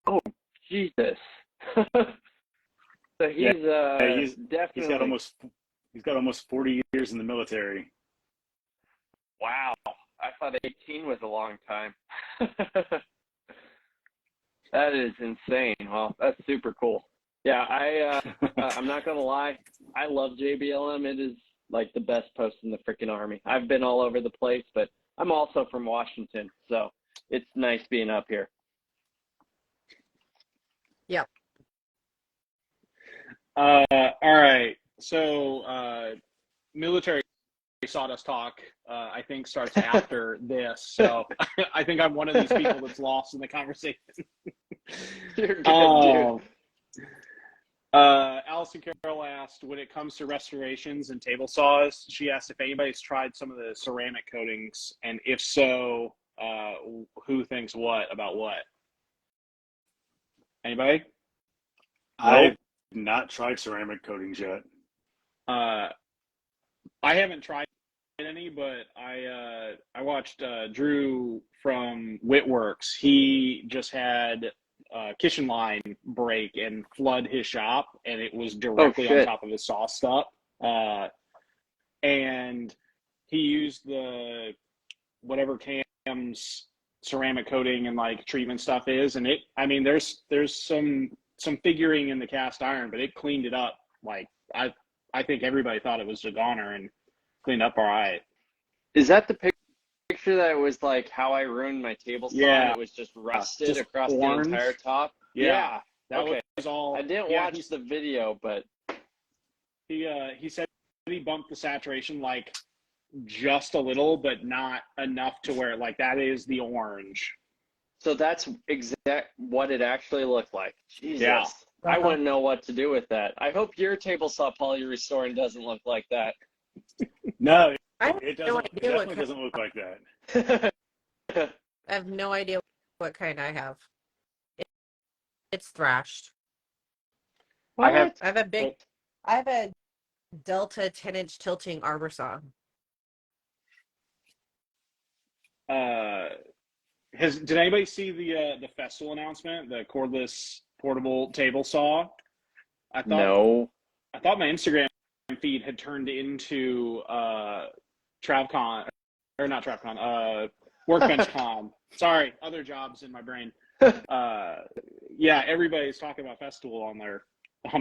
Oh, Jesus. So he's He's got almost 40 years in the military. wow. I thought 18 was a long time. That is insane. Well, that's super cool. Yeah, I'm not gonna lie. I love JBLM. It is like the best post in the freaking Army. I've been all over the place, but I'm also from Washington, so it's nice being up here. Yep. All right. So military Sawdust talk, I think, starts after this. So I think I'm one of these people that's lost in the conversation. You're good, dude. Allison Carroll asked, when it comes to restorations and table saws, she asked if anybody's tried some of the ceramic coatings, and if so, who thinks what about what? Anybody? I've not tried ceramic coatings yet. I haven't tried any, but I watched Drew from Woodworks. He just had kitchen line break and flood his shop, and it was directly on top of his saw stub. And he used the whatever Cam's ceramic coating and like treatment stuff is, and there's some figuring in the cast iron, but it cleaned it up. Like I think everybody thought it was a goner and cleaned up all right. Is that the picture that was like how I ruined my table saw? Yeah. And it was just rusted Just across orange. the entire top. Yeah. That Okay. was all. I didn't watch the video, but He said he bumped the saturation like just a little, but not enough to where like that is the orange. so that's exact what it actually looked like. Jesus. Yeah. I wouldn't know what to do with that. I hope your table saw poly restoring doesn't look like that. No, I have it no doesn't. It idea what definitely kind. doesn't look like that. I have no idea what kind I have. It's thrashed. I have I have a Delta 10-inch tilting arbor saw. Did anybody see the festival announcement, the cordless portable table saw? No. I thought my Instagram feed had turned into TravCon, or not TravCon, WorkbenchCon. Sorry, other jobs in my brain. Yeah, everybody's talking about festival on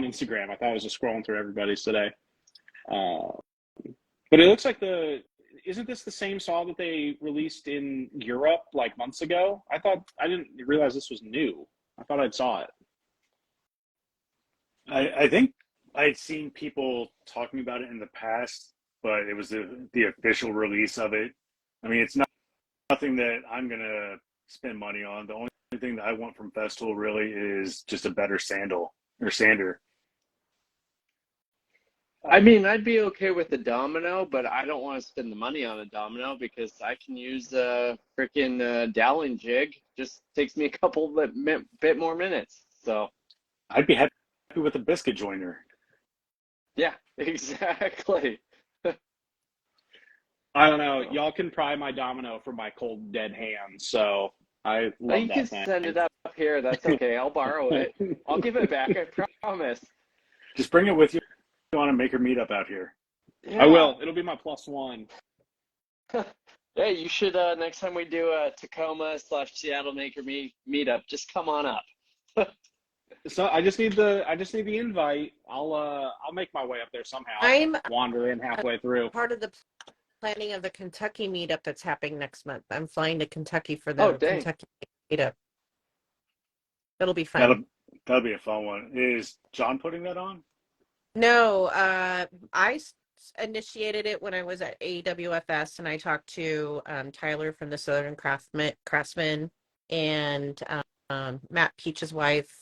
Instagram. I thought I was just scrolling through everybody's today. But it looks like isn't this the same saw that they released in Europe like months ago? I didn't realize this was new. I thought I'd saw it. I think I'd seen people talking about it in the past, but it was the official release of it. I mean, it's nothing that I'm gonna spend money on. The only thing that I want from Festool really is just a better sander. I mean, I'd be okay with the domino, but I don't want to spend the money on a domino because I can use a freaking Dowling jig. Just takes me a couple bit more minutes. So I'd be happy with a biscuit joiner. yeah, exactly. I don't know. Y'all can pry my domino from my cold dead hands. So I love You that can thing. send it up here. That's okay. I'll borrow it. I'll give it back. I promise. Just bring it with you on a maker meetup out here. I will. It'll be my +1. Hey, you should next time we do a Tacoma/Seattle Maker meetup, just come on up. So I just need the invite. I'll make my way up there somehow. I'm Wander in halfway through. part of the planning of the Kentucky meetup that's happening next month. I'm flying to Kentucky for the dang. Kentucky meetup. It'll be fun. That'll be a fun one. Is John putting that on? No, I initiated it when I was at AWFS, and I talked to Tyler from the Southern Craftsman and Matt Peach's wife,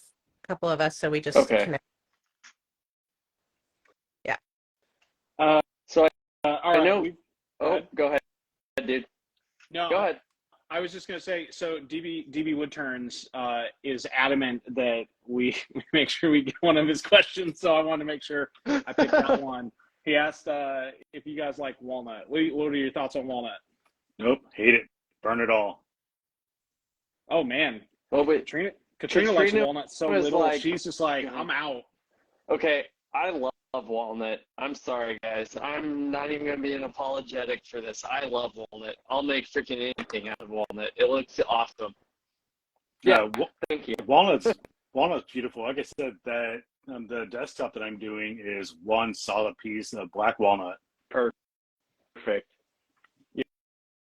a couple of us, so we just connected. Yeah. So All I right. know. Go ahead, dude. No, Go ahead. I was just going to say, so DB Woodturns is adamant that we make sure we get one of his questions, so I wanted to make sure I picked that one. He asked if you guys like walnut. What are your thoughts on walnut? Nope, hate it. Burn it all. Oh, man. Well, wait. Katrina likes Katrina walnut so was little, like- she's just like, I'm out. Okay, I love walnut. I'm sorry, guys. I'm not even going to be an apologetic for this. I love walnut. I'll make freaking anything out of walnut. It looks awesome. Yeah, thank you. Walnut's beautiful. Like I said, that the desktop that I'm doing is one solid piece of black walnut. Perfect.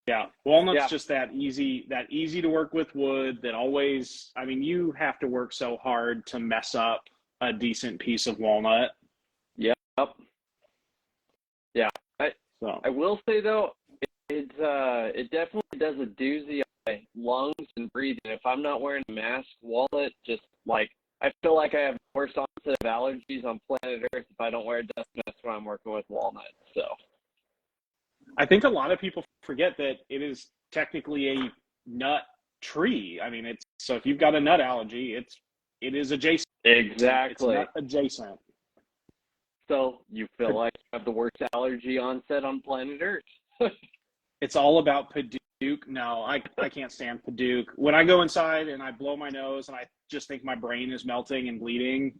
Yeah, walnut's just that easy to work with wood that always, I mean, you have to work so hard to mess up a decent piece of walnut. Yep. Yeah. So I will say though, it definitely does a doozy on my lungs and breathing. If I'm not wearing a mask, walnut just like I feel like I have worse onset of allergies on planet Earth if I don't wear a dust mask when I'm working with walnut. So I think a lot of people forget that it is technically a nut tree. I mean, so if you've got a nut allergy, it is adjacent. exactly. It's nut adjacent. So you feel like you have the worst allergy onset on planet Earth. It's all about Paduke. No, I can't stand Paduke. When I go inside and I blow my nose and I just think my brain is melting and bleeding,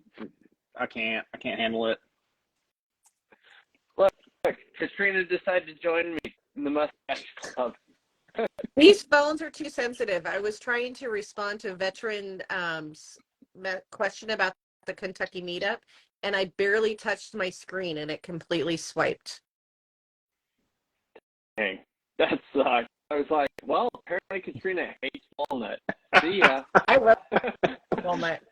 I can't handle it. Look, Katrina decided to join me in the mustache club. These phones are too sensitive. I was trying to respond to a veteran question about the Kentucky meetup, and I barely touched my screen, and it completely swiped. Dang, that sucks. I was like, well, apparently Katrina hates walnut. See ya. I love walnut.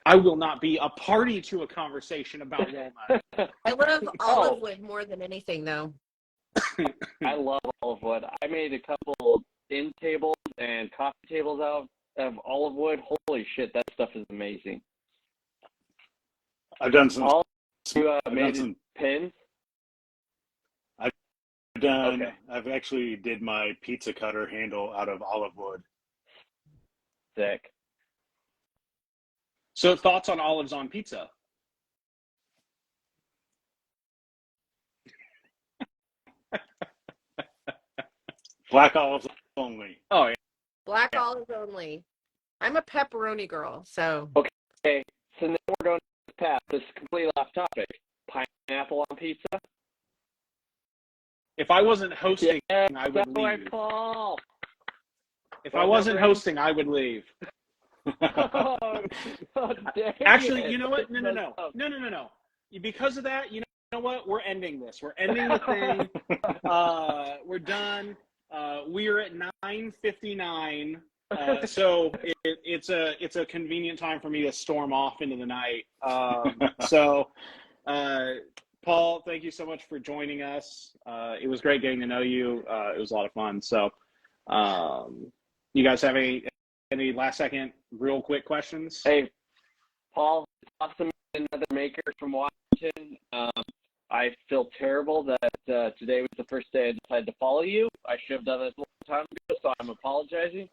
I will not be a party to a conversation about walnut. I love olive wood more than anything, though. I love olive wood. I made a couple end tables and coffee tables out of olive wood. Holy shit, that stuff is amazing. I've done some. Made pins. I've actually did my pizza cutter handle out of olive wood. Sick. So thoughts on olives on pizza? Black olives only. Oh, yeah. Black olives only. I'm a pepperoni girl, so. Okay, so now we're going to this path. This is completely off topic. Pineapple on pizza? If I wasn't hosting, I would leave. If I wasn't hosting, I would leave. Actually, you know what? No. Because of that, you know what? We're ending this. We're ending the thing. We're done. We are at 9:59. So it's a convenient time for me to storm off into the night. Paul, thank you so much for joining us. It was great getting to know you. It was a lot of fun. So, you guys have any last second real quick questions? Hey, Paul, it's awesome. Another maker from Washington. I feel terrible that today was the first day I decided to follow you. I should have done this a long time ago, so I'm apologizing.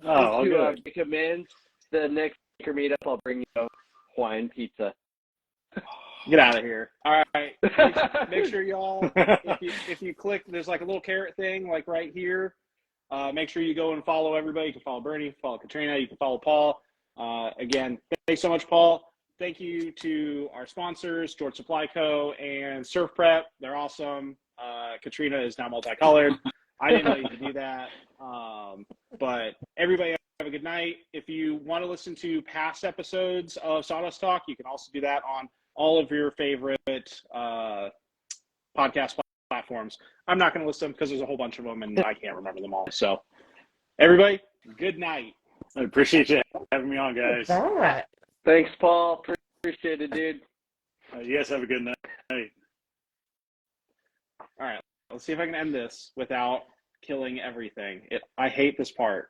Oh, good. To come in the next maker meetup, I'll bring you a Hawaiian pizza. Get out of here. All right. Make sure y'all, if you click, there's like a little carrot thing like right here. Make sure you go and follow everybody. You can follow Bernie, follow Katrina, you can follow Paul. Again, thanks so much, Paul. thank you to our sponsors, George Supply Co. and Surf Prep. They're awesome. Katrina is now multicolored. I didn't know you could do that. But everybody have a good night. If you want to listen to past episodes of Sawdust Talk, you can also do that on all of your favorite podcast platforms. I'm not going to list them because there's a whole bunch of them and I can't remember them all. So everybody, good night. I appreciate you having me on, guys. That. Thanks, Paul. Appreciate it, dude. You guys have a good night. All right, let's see if I can end this without killing everything. I hate this part.